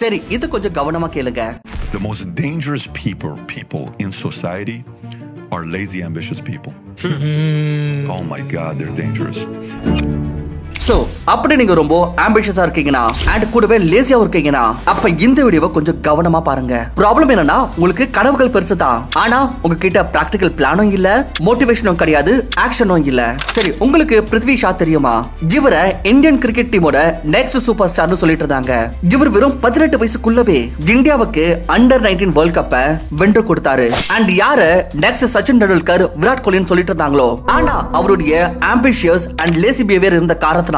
சரி, இது கொஞ்சம் கவனமா கேளுங்க. The most dangerous people in society are lazy, ambitious people. Oh my God, they're dangerous. So அப்படி நீங்க ரொம்ப ஆம்பிஷியஸா இருக்கீங்கன்னா அண்ட் கூடவே லேசியா இருக்கீங்கன்னா அப்ப இந்த வீடியோவை கொஞ்சம் கவனமா பாருங்க. ப்ராப்ளம் என்னன்னா உங்களுக்கு கனவுகள் பெருசு தான், ஆனா உங்ககிட்ட பிராக்டிகல் பிளானும் இல்ல, மோட்டிவேஷனும் கிடையாது, ஆக்ஷனும் இல்ல. சரி, உங்களுக்கு பிருத்வி ஷா தெரியுமா? இவரை இந்தியன் கிரிக்கெட் டீமோட நெக்ஸ்ட் சூப்பர் ஸ்டார்னு சொல்லிட்டு இருந்தாங்க. இவர் வெறும் 18 வயசுக்குள்ளவே இந்தியாவுக்கு அண்டர் 19 வேர்ல்ட் கப்பை வென்று கொடுத்தாரு. அண்ட் யாரு நெக்ஸ்ட் சச்சின் டெண்டுல்கர், விராட் கோலின்னு சொல்லிட்டு இருந்தாங்களோ, ஆனா அவருடைய ஆம்பிஷியஸ் அண்ட் லேசி பிஹேவியர் இருந்த காரணத்தினால்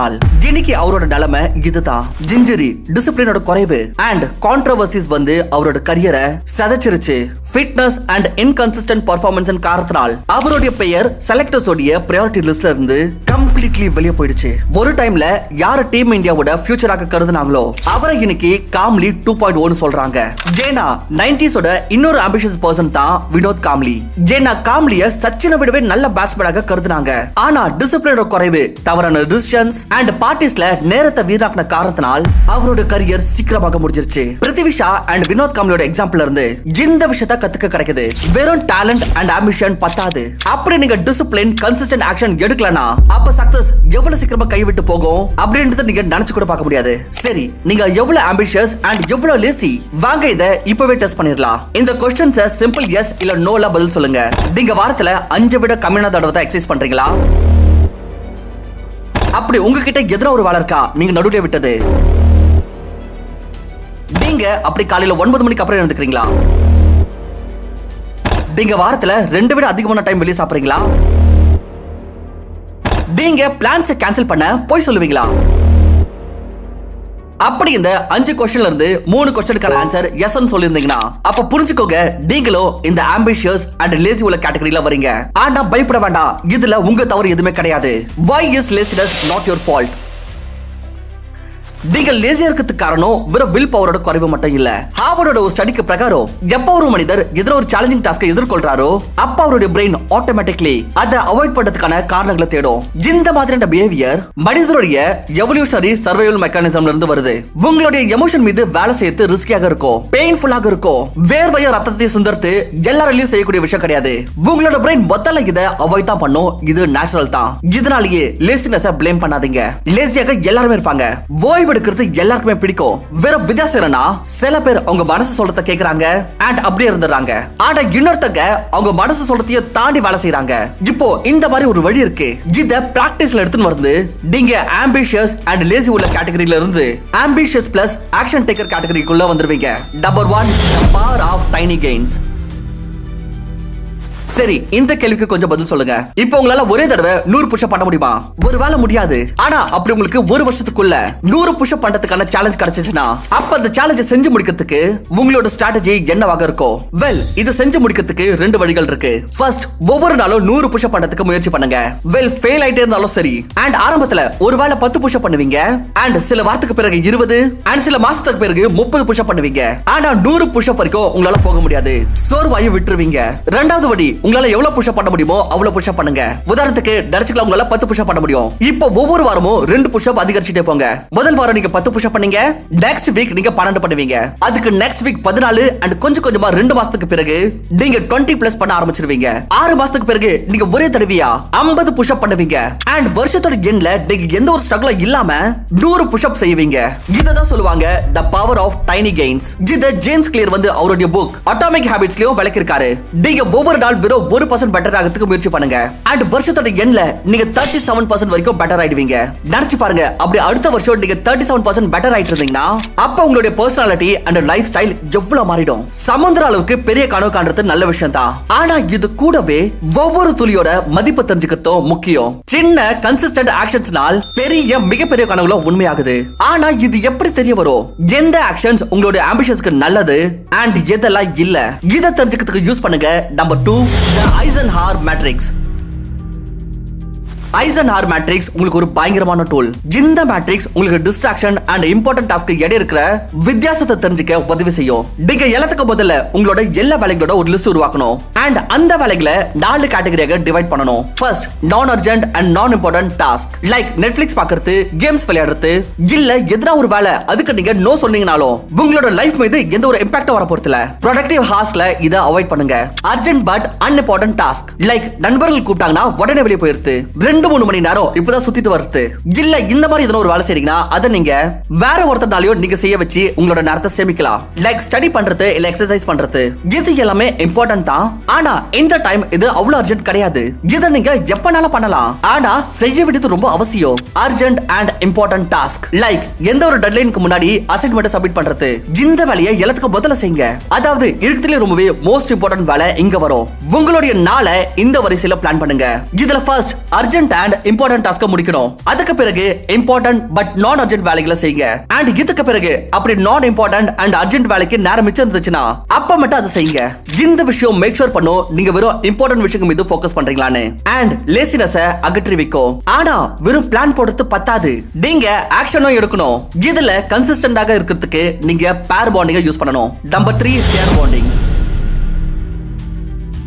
இன்னைக்கு அவரோட நிலைமை இதுதான். ஜிஞ்சரி, டிசிப்ளினோட குறைவு அண்ட் கான்ட்ரோவர்சிஸ் வந்து அவரோட கரியரை சதைச்சிருச்சு. ஃபிட்னஸ் அண்ட் இன்கன்சிஸ்டன்ட் பெர்ஃபார்மன்ஸ் காரணத்தினால் அவருடைய பெயர் செலக்டர்ஸ் உடைய பிரையாரிட்டி லிஸ்ட்ல இருந்து கம்ப்ளீட்லி வெளியே போயிடுச்சு. ஒரு டைம்ல யார டீம் இந்தியாவோட ஃபியூச்சராக கருதுனாங்களோ அவரை இன்னைக்கு காம்லி 2.0 சொல்றாங்க. ஜேனா 90s ஓட இன்னொரு ஆம்பிஷியஸ் பர்சன் தான் வினோத் காம்லி. ஜேனா காம்லிய சச்சினை விடவே நல்ல பேட்ஸ்மேனாக கருதுனாங்க. ஆனா டிசிப்ளினோட குறைவு, தவறான டிசிஷன்ஸ் அண்ட் பார்ட்டிஸ்ல நேரத்தை வீணாக்கின காரணத்தினால் அவரோட கரியர் சீக்கிரமாக முடிஞ்சிருச்சு. பிருத்வி ஷா அண்ட் வினோத் காம்லியோட எக்ஸாம்பிள்ல இருந்து இந்த விஷயத்தை கத்துக்க கிடைக்குது. வெறும் டேலண்ட் அண்ட் ஆம்பிஷன் பத்தாது. அப்படி நீங்க டிசிப்ளின், கன்சிஸ்டன்ட் ஆக்ஷன் எடுக்கலனா அப்ப சக்சஸ் எவ்வளவு சீக்கிரமா கைவிட்டு போகும் அப்படின்றத நீங்க நினைச்சு கூட பார்க்க முடியாது. சரி, நீங்க எவ்வளவு ஆம்பிஷியஸ் அண்ட் எவ்வளவு லேசி? வாங்க இத இப்பவே டெஸ்ட் பண்ணிரலாம். இந்த क्वेश्चंस சிம்பிள் எஸ் இல்ல நோல பதில் சொல்லுங்க. நீங்க வாரத்துல 5 விட கம்மியான தடவை தான் எக்சர்சைஸ் பண்றீங்களா? அப்படி உங்ககிட்ட எதிர ஒரு வேலை இருக்கா நீங்க நடுவுல விட்டது? நீங்க அப்படி காலையில 9 மணிக்கு அப்புறம் எழுந்துக்கிறீங்களா? நீங்க வாரத்துல 2 விட அதிகமான டைம் வெளியே சாப்பிடுறீங்களா? நீங்க பிளான்ஸ் கேன்சல் பண்ண போய் சொல்லுவீங்களா? அப்படி இந்த 5 क्वेश्चनல இருந்து 3 क्वेश्चनக்கான ஆன்சர் எஸ் ன்னு சொல்லிருந்தீங்கன்னா அப்ப புரிஞ்சுக்கோங்க, நீங்களும் இந்த ஆம்பிஷியஸ் அண்ட் லேசி உள்ள கேட்டகரியில வரீங்க. ஆனா பயப்பட வேண்டாம், இதுல உங்க தவறு எதுவுமே கிடையாது. Why is laziness not your fault? நீங்க லேசியா இருக்கிறதுக்கு காரணம் வெறும் வில் பவரோட குறைவு மட்டும் இல்ல. ஹார்வர்டோட ஒரு ஸ்டடிக்கு பிரகாரம் எப்ப ஒரு மனிதர் எதிர ஒரு சேலஞ்சிங் டாஸ்கை எதிர்கொள்றாரோ அப்ப அவருடைய பிரெயின் ஆட்டோமேட்டிக்லி அதை அவாய்ட் பண்றதுக்கான காரணங்களை தேடும். இந்த மாதிரியான பிஹேவியர் மனிதருடைய எவல்யூஷனரி சர்வைவல் மெக்கானிசம்ல இருந்து வருது. உங்களுடைய எமோஷன் மீது வேலை செய்யறது ரிஸ்கியாக இருக்கும், பெயின்ஃபுல்லாக இருக்கும், வேர்வைய ரத்தத்தை சிந்தறது எல்லாராலையும் செய்யக்கூடிய விஷயம் கிடையாது. உங்களோட பிரெயின் முதல்ல இதை அவாய்ட் தான் பண்ணும். இது நேச்சுரல் தான். இதனாலேயே லேசினஸை ப்ளேம் பண்ணாதீங்க. லேசியாக எல்லாருமே இருப்பாங்க. ஓய்வு எடுக்கிறது எல்லாருக்குமே பிடிக்கும். வேற வித்தியாசம் என்னன்னா சில பேர் அவங்க மனசு சொல்றத கேக்குறாங்க அண்ட் அப்படியே இருந்துறாங்க. ஆனா இன்னொருத்தங்க அவங்க மனசு சொல்றதையே தாண்டி வேலை செய்யறாங்க. இப்போ இந்த மாதிரி ஒரு வழி இருக்கு. இத பிராக்டிஸ்ல எடுத்துன்னு வந்து நீங்க ஆம்பிஷியஸ் அண்ட் லேசி உள்ள கேட்டகரியில இருந்து ஆம்பிஷியஸ் பிளஸ் ஆக்ஷன் டேக்கர் கேட்டகரிக்குள்ள வந்துருவீங்க. Number 1, power of tiny gains. சரி, இந்த கேள்விக்கு கொஞ்சம் பதில் சொல்லுங்க. இப்போ உங்களால ஒரே தடவை 100 புஷ் பண்ண முடியுமா? ஒருவேளை முடியாது. ஆனா அப்படி உங்களுக்கு ஒரு வருஷத்துக்குள்ள 100 புஷ் பண்றதுக்கான சேலஞ்ச் கிடைச்சிச்சுன்னா அப்ப அந்த சேலஞ்சை செஞ்சு முடிக்கிறதுக்கு உங்களோட ஸ்ட்ராட்டஜி என்னவாக இருக்கும்? வெல், இது செஞ்சு முடிக்கிறதுக்கு 2 வழிகள் இருக்கு. ஃபர்ஸ்ட், ஒவ்வொரு நாளும் 100 புஷ் பண்றதுக்கு முயற்சி பண்ணுங்க. வெல், ஃபெயில் ஆயிட்டே இருந்தாலும் சரி. அண்ட் ஆரம்பத்துல ஒருவேளை 10 புஷ் பண்ணுவீங்க அண்ட் சில வாரத்துக்கு பிறகு 20 அண்ட் சில மாசத்துக்கு பிறகு 30 புஷ் பண்ணுவீங்க. ஆனா 100 புஷ் வரைக்கும் உங்களால போக முடியாது. சோர்வாயி விட்டுருவீங்க. இரண்டாவது வழி, உங்களால எவ்வளவு புஷ் பண்ண முடியுமோ அவ்வளவு புஷ் பண்ணுங்க. உதாரணத்துக்கு டர்ச்சிக்கல உங்களால 10 புஷ் பண்ண முடியும். இப்போ ஒவ்வொரு வாரமும் 2 புஷ் அதிகரிச்சிட்டே போங்க. முதல் வாரம் நீங்க 10 புஷ் பண்ணீங்க, நெக்ஸ்ட் வீக் நீங்க 12 பண்ணுவீங்க. அதுக்கு நெக்ஸ்ட் வீக் 14 அண்ட் கொஞ்சம் கொஞ்சமா 2 மாசத்துக்கு பிறகு நீங்க 20 பிளஸ் பண்ண ஆரம்பிச்சிருவீங்க. 6 மாசத்துக்கு பிறகு நீங்க ஒரே தடவையா 50 புஷ் பண்ணுவீங்க. அண்ட் வருஷத்தோட எண்ட்ல நீங்க எந்த ஒரு ஸ்ட்ரகிளும் இல்லாம 100 புஷ் அப் செய்வீங்க. இததான் சொல்லுவாங்க the power of tiny gains. இத ஜேம்ஸ் கிளியர் வந்து அவருடைய புக் அட்டாமிக் ஹாபிட்ஸ்லயும் விளக்கிருக்காரு. நீங்க ஒவ்வொரு நாள் வெறும் 1% பெட்டர் ஆகிறதுக்கு முயற்சி பண்ணுங்க. அண்ட் வருஷத்தோட எண்ட்ல நீங்க 37% வரைக்கும் பெட்டர் ஆயிடுவீங்க. நினைச்சு பாருங்க, அப்படி அடுத்த வருஷம் நீங்க 37% பெட்டர் ஆயிட்டு இருந்தீங்கன்னா அப்ப உங்களுடைய பர்சனாலிட்டி அண்ட் லைஃப் ஸ்டைல் எவ்வளவு மாறிடும். சமுத்திர அளவுக்கு பெரிய கனவு காண்றது நல்ல விஷயம் தான். ஆனா இது கூடவே ஒவ்வொரு துளியோட மதிப்பு தெரிஞ்சுக்கிறதும் முக்கியம். சின்ன கன்சிஸ்டன்ட் ஆக்ஷன்ஸ்னால் பெரிய மிகப்பெரிய கனவுல உண்மையாகுது. ஆனா இது எப்படி தெரிய வரும்? எந்த ஆக்ஷன்ஸ் உங்களுடைய ஆம்பிஷன்ஸ்க்கு நல்லது அண்ட் எதெல்லாம் இல்ல, இத தெரிஞ்சுக்கிறதுக்கு யூஸ் பண்ணுங்க. Number 2, the Eisenhower Matrix. Eisenhower matrix உங்களுக்கு ஒரு பயங்கரமான டூல். இந்த மேட்ரிக்ஸ் உங்களுக்கு டிஸ்ட்ராக்ஷன் அண்ட் இம்பார்ட்டன்ட் டாஸ்க் இடையே இருக்கிற வித்தியாசத்தை தெரிஞ்சுக்க உதவி செய்யும். நீங்க எல்லாத்துக்கும் முதல்ல உங்களோட எல்லா வேலைகளோட ஒரு லிஸ்ட் உருவாக்கணும். அண்ட் அந்த வேலைகளை 4 கேட்டகரியாக டிவைட் பண்ணணும். ஃபர்ஸ்ட், நான் அர்ஜென்ட் அண்ட் நான் இம்பார்ட்டன்ட் டாஸ்க். லைக் நெட்ஃபிளிக்ஸ் பார்க்கிறது, கேம்ஸ் விளையாடுறது, இல்ல எதனா ஒரு வேலை அதுக்கு நீங்க நோ சொன்னீங்கனாலும் உங்களோட லைஃப் மீது எந்த ஒரு இம்பாக்ட் வர போறதில்ல. ப்ரொடக்டிவ் ஹார்ஸ்ல இத அவாய்ட் பண்ணுங்க. Urgent but unimportant task. Like நண்பர்கள் கூப்பிட்டாங்கன்னா உடனே வெளியே போயிருது, 2-3 மணி நேரம் இப்பதான் சுத்திட்டு வருது. இல்ல இந்த மாதிரி எதனா ஒரு வேலை செய்றீங்கன்னா அதை நீங்க வேற ஒருத்தனாலையும் நீங்க செய்ய வச்சு உங்களோட நேரத்தை சேமிக்கலாம். லைக் ஸ்டடி பண்றது இல்ல எக்ஸசைஸ் பண்றது, இது எல்லாமே இம்பார்ட்டன்ட் தான். ஆனா இந்த டைம் இது அவ்வளவு அர்ஜென்ட் கிடையாது. இத நீங்க எப்பனாலும் பண்ணலாம். ஆனா செய்ய வேண்டியது ரொம்ப அவசியம். Urgent and important task. Like எந்த ஒரு டெட்லைனுக்கு முன்னாடி அசைன்மெண்ட் சப்மிட் பண்றது. இந்த வேலையை எல்லாத்துக்கும் முதல்ல செய்யுங்க. அதாவது இருக்கிறதுல ரொம்பவே மோஸ்ட் இம்பார்ட்டன்ட் வேலை இங்க வரும். உங்களுடைய நாளை இந்த வரிசையில பிளான் பண்ணுங்க. இதுல first urgent and important task முடிக்கணும். அதுக்கு பிறகு இம்பார்ட்டன்ட் பட் நான் அர்ஜென்ட் வேலைகளை செய்யுங்க. அண்ட் இதுக்கு பிறகு அப்படி நான் இம்பார்ட்டன்ட் அண்ட் அர்ஜென்ட் வேலைக்கு நேரம் மிச்சம் இருந்துச்சுன்னா அப்ப மட்டும் அதை செய்யுங்க. இந்த விஷயம் மேக் ஷூர் பண்ணும் நீங்க வெறும் இம்பார்ட்டன்ட் விஷயங்கள் மீது ஃபோக்கஸ் பண்றீங்களான்னு. அண்ட் லேசினஸ அகற்றி வைக்கும். ஆனா வெறும் பிளான் போடுறது பத்தாது, நீங்க ஆக்ஷனும் எடுக்கணும். இதுல கன்சிஸ்டன்டாக இருக்கிறதுக்கு நீங்க பேர் பாண்டிங்க யூஸ் பண்ணணும். நம்பர் 3, பேர் பாண்டிங்.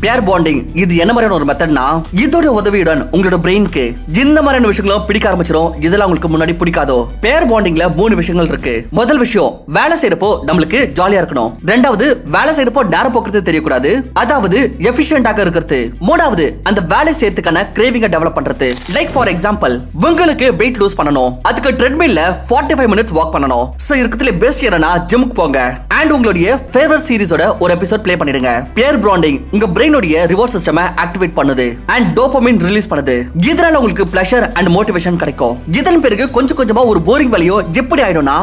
பேர் பாண்டிங் இது என்ன மாதிரியான ஒரு மெத்தட்னா, இதோட உதவியுடன் உங்களோட பிரெயினுக்கு இந்த மாதிரியான விஷயங்களும் பிடிக்க ஆரம்பிச்சிடும். இதெல்லாம் உங்களுக்கு முன்னாடி பிடிக்காதோ. பேர் பாண்டிங்ல 3 விஷயங்கள் இருக்கு. முதல் விஷயம், வேலை செய்யறப்போ நம்மளுக்கு ஜாலியா இருக்கணும். ரெண்டாவது, வேலை செய்யறப்போ நேரம் போக்குறது தெரியக்கூடாது, அதாவது எஃபிஷியன்டாக இருக்கிறது. மூணாவது, அந்த வேலை செய்யறதுக்கான கிரேவிங்க டெவலப் பண்றது. லைக் ஃபார் எக்ஸாம்பிள், உங்களுக்கு வெயிட் லூஸ் பண்ணணும், அதுக்கு ட்ரெட்மில்ல 45 மினிட்ஸ் வாக் பண்ணணும். சோ இருக்கிறதுல பெஸ்ட் என்னன்னா ஜிம்முக்கு போங்க. அண்ட் உங்களுடைய ஃபேவரட் சீரிஸோட ஒரு எபிசோட் ப்ளே பண்ணிடுங்க. பேர் பாண்டிங் உங்க பிரெயினோட ரிவார்ட் சிஸ்டமை ஆக்டிவேட் பண்ணுது அண்ட் டோபமைன் ரிலீஸ் பண்ணுது. இதனால உங்களுக்கு பிளஷர் அண்ட் மோட்டிவேஷன் கிடைக்கும். இதன் பிறகு கொஞ்சம் கொஞ்சமா ஒரு போரிங் வேலையோ எப்படி ஆயிடும்னா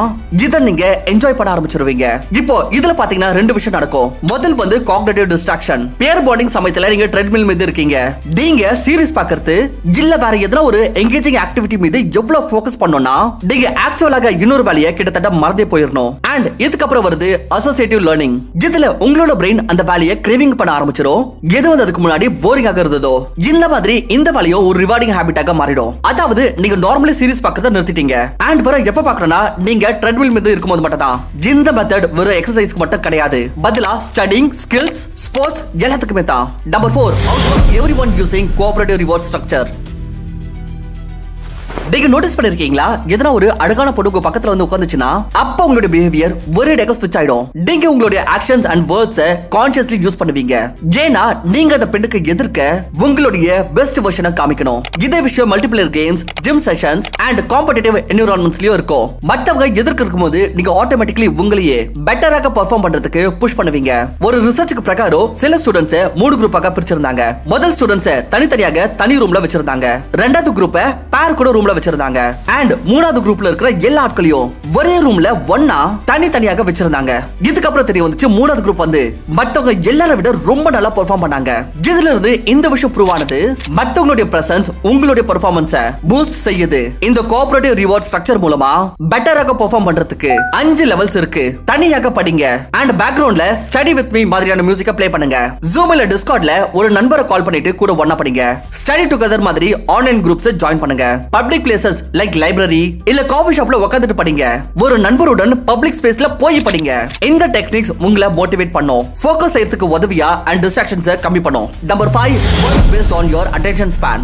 இத நீங்க என்ஜாய் பண்ண ஆரம்பிச்சிருவீங்க. இப்போ இதுல பாத்தீங்கன்னா 2 விஷயம் நடக்கும். முதல் வந்து காக்னிட்டிவ் டிஸ்ட்ராக்ஷன். பேர் பாண்டிங் சமயத்துல நீங்க ட்ரெட்மில் மீது இருக்கீங்க, நீங்க சீரிஸ் பார்க்கிறது இல்ல வேற எதனா ஒரு எங்கேஜிங் ஆக்டிவிட்டி மீது எவ்வளவு ஃபோக்கஸ் பண்ணோம்னா நீங்க ஆக்சுவலாக இன்னொரு வேலையை கிட்டத்தட்ட மறந்தே போயிடணும். அண்ட் இதுக்கப்புறம் வருது அசோசியேட்டிவ் லேர்னிங். இதுல உங்களோட பிரெயின் அந்த வேலையை கிரேவிங் பண்ண ஆரம்பிச்சிடும். எது வந்து அதுக்கு முன்னாடி போரிங்காக இருந்ததோ இந்த மாதிரி இந்த வேலையோ ஒரு ரிவார்டிங் ஹாபிட்டாக மாறிடும். அதாவது நீங்க நார்மலி சீரிஸ் பார்க்கறத நிறுத்திட்டீங்க அண்ட் வர எப்ப பார்க்கறனா நீங்க ட்ரெட்மில் மீது இருக்கும்போது மட்டும் தான். இந்த மெத்தட் வெறும் எக்ஸசைஸ்க்கு மட்டும் கிடையாது, பதிலா ஸ்டடிங், ஸ்கில்ஸ், ஸ்போர்ட்ஸ் எல்லாத்துக்குமே தான். Number 4, outwork everyone using cooperative reward structure. நீங்க நோட்டீஸ் பண்ணிருக்கீங்களா, எதனா ஒரு அழகான பொண்ணு உங்க பக்கத்துல வந்து உட்கார்ந்துச்சுன்னா அப்ப உங்களுடைய பிஹேவியர் ஒரே டேக்கா ஸ்விட்ச் ஆயிடும். நீங்க உங்களுடைய ஆக்ஷன்ஸ் அண்ட் வேர்ட்ஸை கான்ஷியஸ்லி யூஸ் பண்ணுவீங்க. ஏன்னா நீங்க அந்த பெண்ணுக்கு எதிர்க்க உங்களுடைய பெஸ்ட் வெர்ஷனை காமிக்கணும். இதே விஷயம் multiplayer games, gym sessions and competitive என்விரான்மெண்ட்ஸ்லயும் இருக்கும். மற்றவங்க எதிர்க்க இருக்கும்போது நீங்க ஆட்டோமேட்டிக்கலி உங்களையே பெட்டராக பெர்ஃபார்ம் பண்றதுக்கு புஷ் பண்ணுவீங்க. ஒரு ரிசர்ச்சுக்கு பிரகாரம் சில ஸ்டூடெண்ட்ஸ் 3 குரூப்பாக பிரிச்சிருந்தாங்க. முதல் ஸ்டூடெண்ட்ஸ் தனித்தனியாக தனி ரூம்ல வச்சிருந்தாங்க. ரெண்டாவது குரூப்பை பேர் கூட ரூம்ல வச்சிருந்தாங்க. அண்ட் மூணாவது குரூப்ல இருக்கிற எல்லா ஆட்களையும் ஒரே ரூம்ல ஒண்ணா தனித்தனியாக வச்சிருந்தாங்க. இதுக்கப்புறம் தெரிய வந்துச்சு மூணாவது குரூப் வந்து மத்தவங்க எல்லாரை விட ரொம்ப நல்லா பெர்ஃபார்ம் பண்ணாங்க. இதுல இருந்து இந்த விஷயம் ப்ரூவ் ஆனது, மத்தவங்களுடைய பிரசன்ஸ் உங்களுடைய பெர்ஃபார்மன்ஸை பூஸ்ட் செய்யுது. இந்த கோஆபரேட்டிவ் ரிவார்ட் ஸ்ட்ரக்சர் மூலமா பெட்டராக பெர்ஃபார்ம் பண்றதுக்கு 5 லெவல்ஸ் இருக்கு. தனியாக படிங்க அண்ட் பேக்ரவுண்ட்ல ஸ்டடி வித் மீ மாதிரியான மியூசிக்கை ப்ளே பண்ணுங்க. Zoom இல்ல Discordல ஒரு நண்பரை கால் பண்ணிட்டு கூட ஒண்ணா படிங்க. ஸ்டடி டுகெதர் மாதிரி ஆன்லைன் குரூப்ஸ் ஜாயின் பண்ணுங்க. பப்ளிக் பிளேசஸ் லைக் லைப்ரரி இல்ல காஃபி ஷாப்ல உட்கார்ந்துட்டு படிங்க. ஒரு நண்பருடன் பப்ளிக் ஸ்பேஸ்ல போய் படிங்க. இந்த டெக்னிக்ஸ் உங்களை மோட்டிவேட் பண்ணும், ஃபோக்கஸ் செய்யறதுக்கு உதவியா அண்ட் டிஸ்ட்ராக்ஷன்ஸை கம்மி பண்ணும். Number 5, work based on your attention span.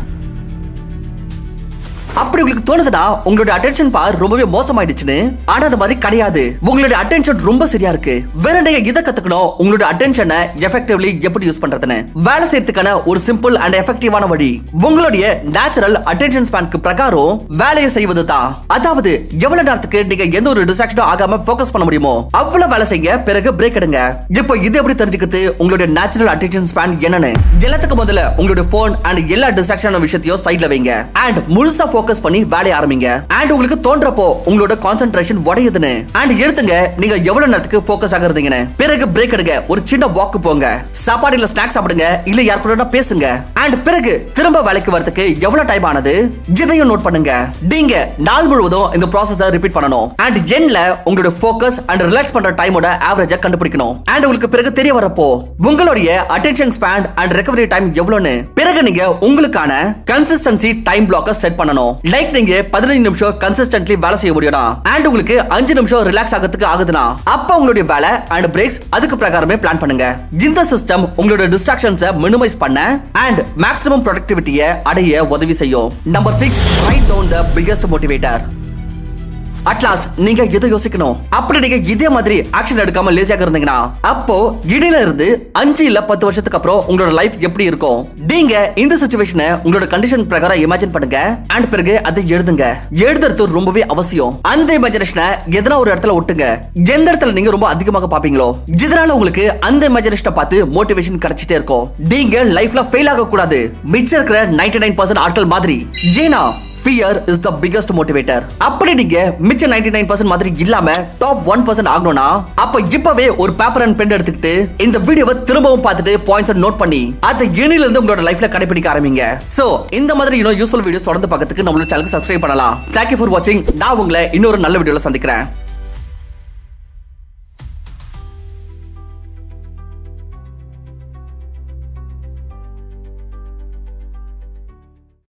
அப்படி உங்களுக்கு தோணுதுன்னா உங்களுடைய அட்டென்ஷன் பவர் ரொம்பவே மோசமாயிடுச்சுன்னு. ஆனா அது மாதிரி கிடையாது, உங்களுடைய அட்டென்ஷன் ரொம்ப சரியா இருக்கு. வேற நீங்க இதை கத்துக்கணும், உங்களுடைய அட்டென்ஷனை எஃபெக்டிவ்லி எப்படி யூஸ் பண்றதுன்னு. வேலை செய்யறதுக்கான ஒரு சிம்பிள் அண்ட் எஃபெக்டிவான வழி உங்களுடைய நேச்சுரல் அட்டென்ஷன் ஸ்பான்க்கு பிரகாரம் வேலையை செய்வது தான். அதாவது எவ்வளவு நேரத்துக்கு நீங்க எந்த ஒரு டிஸ்ட்ராக்ஷனும் ஆகாம ஃபோக்கஸ் பண்ண முடியுமோ அவ்வளவு வேலை செய்ய, பிறகு பிரேக் எடுங்க. இப்போ இது எப்படி தெரிஞ்சுக்கிறது உங்களுடைய நேச்சுரல் அட்டென்ஷன் ஸ்பான் என்னன்னு? எல்லாத்துக்கும் முதல்ல உங்களுடைய போன் அண்ட் எல்லா டிஸ்ட்ராக்ஷன் விஷயத்தையும் சைட்ல வைங்க அண்ட் முழுசா ஃபோக்கஸ் பண்ணி வேலைய ஆரம்பிங்க. அண்ட் உங்களுக்கு தோன்றப்போ உங்களோட கான்சென்ட்ரேஷன் உடையுதுன்னு அண்ட் எடுத்துங்க நீங்க எவ்வளவு நேரத்துக்கு ஃபோக்கஸ் ஆகுறீங்கன்னு. பிறகு பிரேக் எடுங்க, ஒரு சின்ன வாக் போங்க, சாப்பாடு இல்ல ஸ்நாக்ஸ் சாப்பிடுங்க, இல்ல யார் கூட பேசுங்க. அண்ட் பிறகு திரும்ப வேலைக்கு வரதுக்கு எவ்வளவு டைம் ஆனது இதையும் நோட் பண்ணுங்க. நீங்க நாள் முழுவதும் இந்த ப்ராசஸை ரிப்பீட் பண்ணணும். அண்ட் எண்ட்ல உங்களோட ஃபோக்கஸ் அண்ட் ரிலாக்ஸ் பண்ற டைமோட ஆவரேஜை கண்டுபிடிக்கணும். அண்ட் உங்களுக்கு பிறகு தெரிய வரப்போ உங்களுடைய attention span and recovery time எவ்வளவுன்னு. பிறகு நீங்க உங்களுக்கான கன்சிஸ்டன்சி டைம் பிளாக்கை செட் பண்ணணும். லைக் நீங்க 15 நிமிஷம் கன்சிஸ்டன்ட்லி வேலை செய்ய முடியும்னா அண்ட் உங்களுக்கு 5 நிமிஷம் ரிலாக்ஸ் ஆகிறதுக்கு ஆகுதுன்னா அப்ப உங்களுடைய வேலை அண்ட் பிரேக்ஸ் அதுக்கு பிரகாரமே பிளான் பண்ணுங்க. இந்த சிஸ்டம் உங்களோட டிஸ்ட்ராக்ஷன்ஸை மினிமைஸ் பண்ண அண்ட் மேக்ஸிமம் ப்ரொடக்டிவிட்டியை அடைய உதவி செய்யும். Number 6, write down the biggest motivator. At last நீங்க எதை யோசிக்கணும். அப்படி நீங்க இதே மாதிரி ஆக்ஷன் எடுக்காம லேசியாக இருந்தீங்கன்னா அப்போ இடையில இருந்து 5 இல்ல 10 வருஷத்துக்கு அப்புறம் உங்களோட லைஃப் எப்படி இருக்கும்? நீங்க இந்த சிச்சுவேஷனை உங்களோட கண்டிஷன் பிரகாரம் இமேஜின் பண்ணுங்க அண்ட் பிறகு அதை எழுதுங்க. எழுதுறது ரொம்பவே அவசியம். அந்த இமேஜினேஷனை எதனா ஒரு இடத்துல ஒட்டுங்க. எந்த இடத்துல நீங்க ரொம்ப அதிகமாக பாப்பீங்களோ இதனால உங்களுக்கு அந்த இமேஜினேஷனை பார்த்து மோட்டிவேஷன் கிடைச்சிட்டே இருக்கும். நீங்க லைஃப்ல ஃபெயில் ஆக கூடாது. மிச்சம் இருக்கிற 99% ஆட்கள் மாதிரி. Jeena, fear is the biggest motivator. அப்படி நீங்க மிச்ச 99% மாதிரி இல்லாம டாப் 1% ஆகணும்னா அப்ப இப்பவே ஒரு பேப்பர் அண்ட் பென் எடுத்துக்கிட்டு இந்த வீடியோவை திரும்பவும் பார்த்துட்டு பாயிண்ட்ஸ் நோட் பண்ணி அதை இனில இருந்து உங்களோட லைஃப்ல கடைபிடிக்க ஆரம்பிங்க. சோ இந்த மாதிரி யூஸ்ஃபுல் வீடியோஸ் தொடர்ந்து பார்க்கிறதுக்கு நம்மளோட சேனலுக்கு சப்ஸ்கிரைப் பண்ணலாம். Thank you for watching. நான் உங்களை இன்னொரு நல்ல வீடியோல சந்திக்கிறேன்.